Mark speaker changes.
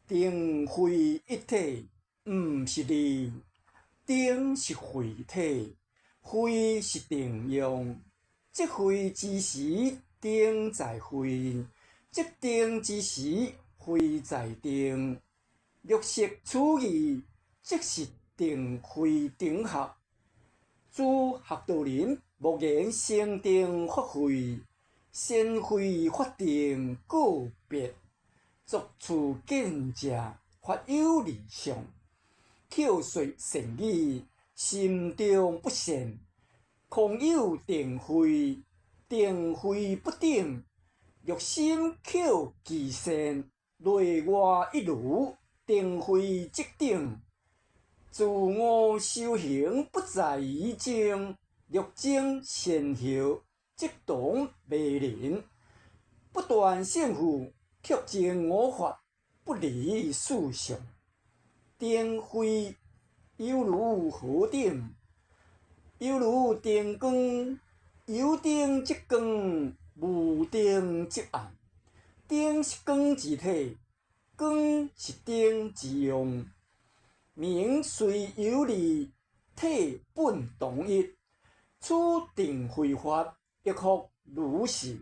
Speaker 1: 定非一体，毋是理；定是会体，非是定用。即会之时，定在会；即定之时，会在定。略识此义，即是定非定学。诸学道人莫言先定发会，先会发定个别。作处见者，发有理想；口说善语，心中不善。空有定慧，定慧不定。欲心口俱善，内外一如，定慧即定。自我修行不在于精，欲精先后，即同未灵。不断胜负，却证我法，不离事相。定慧犹如河顶，犹如电光，有定即光，无定即暗。定是光之体，光是定之用。名虽有理，体本同一。此定慧法，亦复如是。